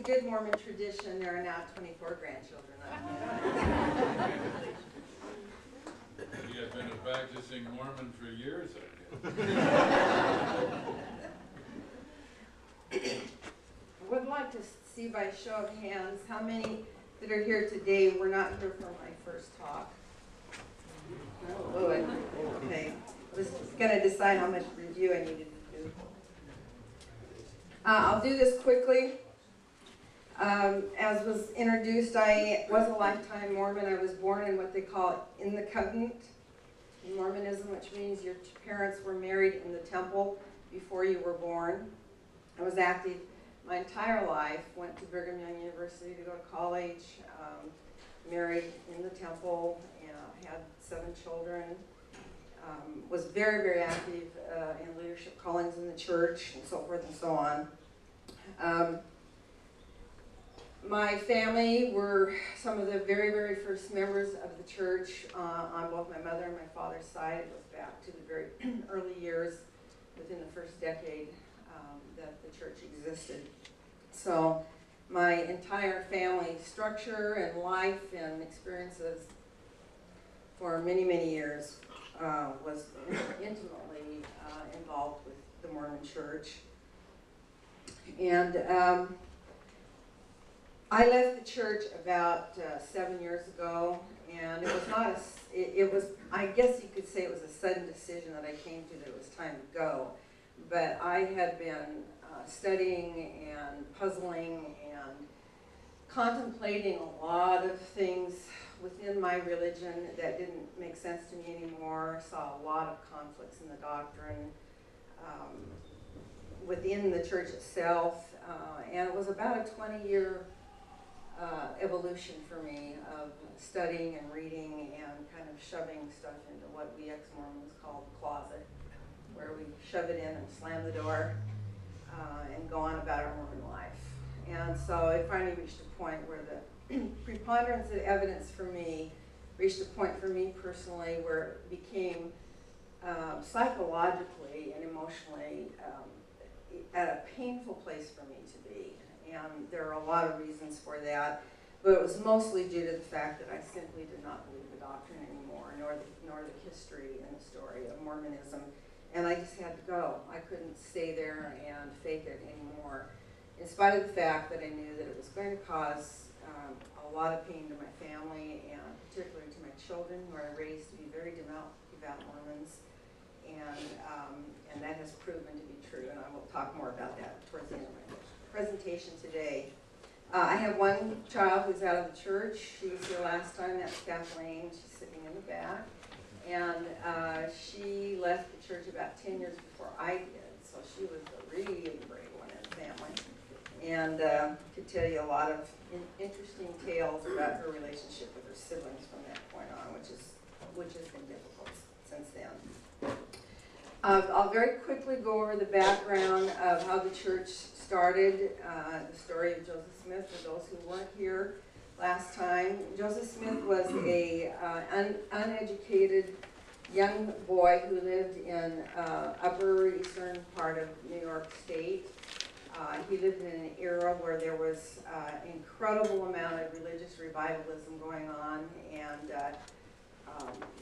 good Mormon tradition, there are now 24 grandchildren. You have been a practicing Mormon for years, I guess. I would like to see by show of hands how many that are here today were not here for my first talk. Oh, okay. I was going to decide how much review I needed to do. I'll do this quickly. As was introduced, I was a lifetime Mormon. I was born in what they call in the covenant in Mormonism, which means your parents were married in the temple before you were born. I was active my entire life, went to Brigham Young University to go to college, married in the temple, had 7 children, was very, very active in leadership callings in the church, and so forth and so on. My family were some of the very, very first members of the church on both my mother and my father's side. It goes back to the very early years, within the first decade that the church existed. So my entire family structure and life and experiences for many, many years was intimately involved with the Mormon church. And I left the church about 7 years ago, and it was not it was, I guess you could say it was a sudden decision that I came to that it was time to go. But I had been studying and puzzling and contemplating a lot of things within my religion that didn't make sense to me anymore. Saw a lot of conflicts in the doctrine within the church itself, and it was about a 20-year evolution for me of studying and reading and kind of shoving stuff into what we ex-Mormons call the closet, where we shove it in and slam the door and go on about our Mormon life. And so it finally reached a point where the preponderance of evidence for me reached a point for me personally where it became psychologically and emotionally at a painful place for me to be. And there are a lot of reasons for that, but it was mostly due to the fact that I simply did not believe the doctrine anymore, nor the history and the story of Mormonism. And I just had to go. I couldn't stay there and fake it anymore, in spite of the fact that I knew that it was going to cause a lot of pain to my family, and particularly to my children, who are raised to be very devout Mormons. And that has proven to be true, and I will talk more about that towards the end of my presentation today. I have one child who's out of the church. She was here last time. That's Kathleen. She's sitting in the back. And she left the church about 10 years before I did, so she was the really brave one in the family. And could tell you a lot of interesting tales about her relationship with her siblings from that point on, which has been difficult since then. I'll very quickly go over the background of how the church started, the story of Joseph Smith for those who weren't here last time. Joseph Smith was an uneducated young boy who lived in upper eastern part of New York State. He lived in an era where there was an incredible amount of religious revivalism going on, and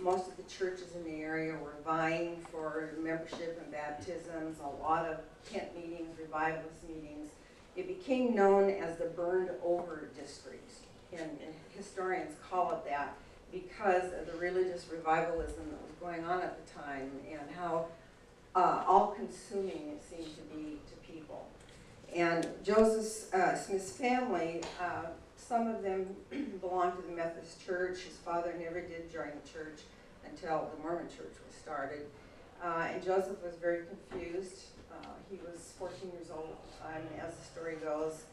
most of the churches in the area were vying for membership and baptisms, a lot of tent meetings, revivalist meetings. It became known as the burned over district, and historians call it that because of the religious revivalism that was going on at the time and how all-consuming it seemed to be to people. And Joseph Smith's family, some of them belonged to the Methodist Church. His father never did join the church until the Mormon church was started. And Joseph was very confused. He was 14 years old at the time, and as the story goes,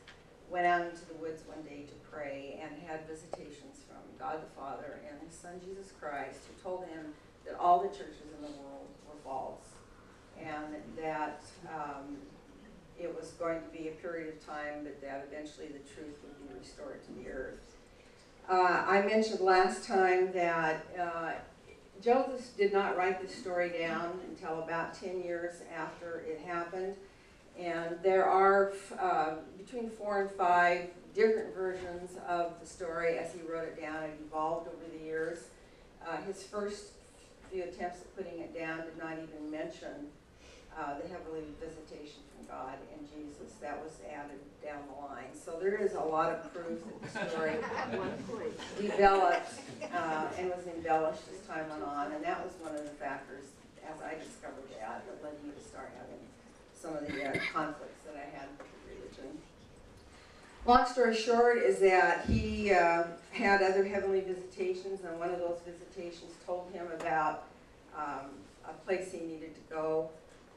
went out into the woods one day to pray and had visitations from God the Father and his son Jesus Christ, who told him that all the churches in the world were false, and that it was going to be a period of time, but that eventually the truth would be restored to the earth. I mentioned last time that Joseph did not write this story down until about 10 years after it happened, And there are between 4 and 5 different versions of the story as he wrote it down. It evolved over the years. His first few attempts at putting it down did not even mention the heavenly visitation from God and Jesus. That was added down the line. So there is a lot of proof that the story developed and was embellished as time went on. And that was one of the factors, as I discovered that led me to start having some of the conflicts that I had with religion. Long story short is that he had other heavenly visitations, and one of those visitations told him about a place he needed to go,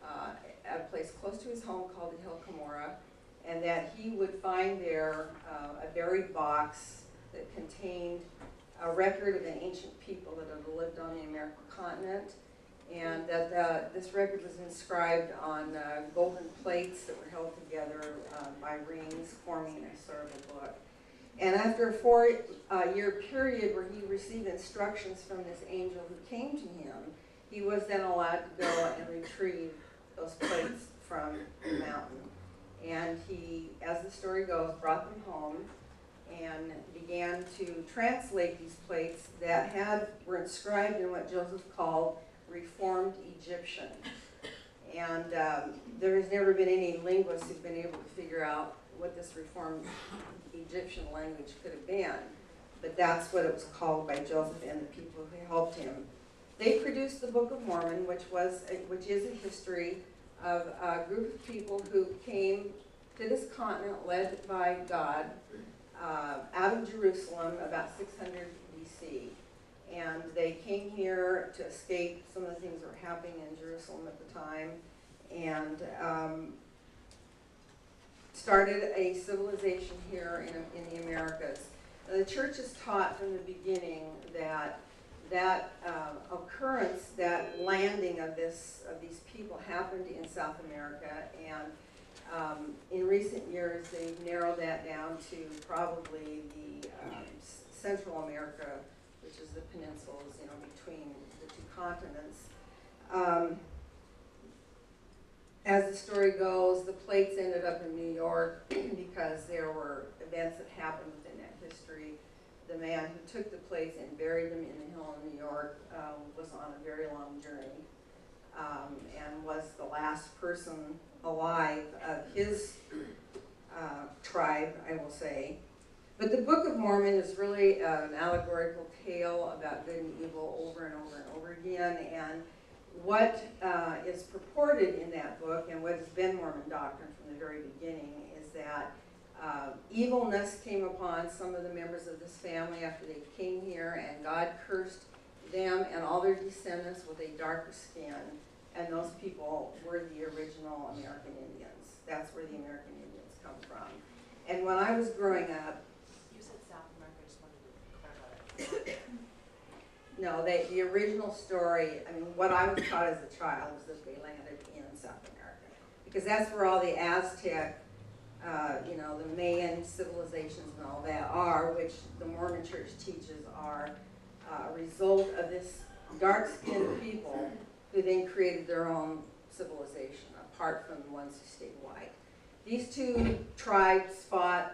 a place close to his home called the Hill Cumorah, and that he would find there a buried box that contained a record of an ancient people that had lived on the American continent, and that this record was inscribed on golden plates that were held together by rings, forming a sort of a book. And after a 4-year period where he received instructions from this angel who came to him, he was then allowed to go and retrieve those plates from the mountain. And he, as the story goes, brought them home and began to translate these plates that were inscribed in what Joseph called Reformed Egyptian. And there has never been any linguist who's been able to figure out what this Reformed Egyptian language could have been. But that's what it was called by Joseph and the people who helped him. They produced the Book of Mormon, which is a history of a group of people who came to this continent led by God out of Jerusalem about 600 BC. And they came here to escape some of the things that were happening in Jerusalem at the time, and started a civilization here in the Americas. Now, the church has taught from the beginning that occurrence, that landing of these people happened in South America, and in recent years they've narrowed that down to probably the Central America, which is the peninsulas, between the two continents. As the story goes, the plates ended up in New York because there were events that happened within that history. The man who took the plates and buried them in the hill in New York was on a very long journey and was the last person alive of his tribe, I will say. But the Book of Mormon is really an allegorical tale about good and evil over and over and over again. And what is purported in that book, and what has been Mormon doctrine from the very beginning, is that evilness came upon some of the members of this family after they came here, and God cursed them and all their descendants with a darker skin. And those people were the original American Indians. That's where the American Indians come from. And when I was growing up, no, the original story, what I was taught as a child was that they landed in South America. Because that's where all the Aztec, the Mayan civilizations and all that are, which the Mormon church teaches are a result of this dark-skinned people who then created their own civilization, apart from the ones who stayed white. These two tribes fought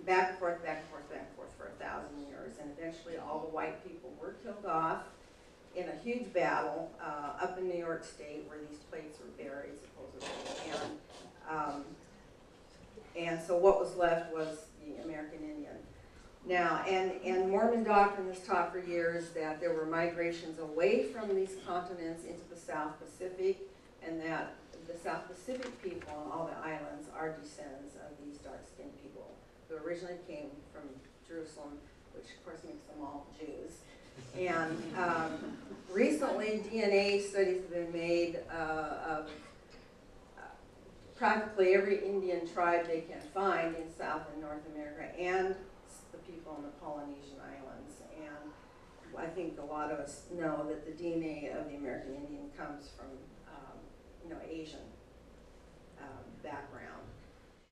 back and forth, back and forth, back and forth for 1,000 years, and eventually all the white people were killed off in a huge battle up in New York State, where these plates were buried, supposedly. And so what was left was the American Indian. Now, and Mormon doctrine has taught for years that there were migrations away from these continents into the South Pacific, and that the South Pacific people on all the islands are descendants of these dark-skinned people who originally came from Jerusalem, which of course makes them all Jews. And recently, DNA studies have been made of practically every Indian tribe they can find in South and North America, and the people on the Polynesian islands. And I think a lot of us know that the DNA of the American Indian comes from Asian background.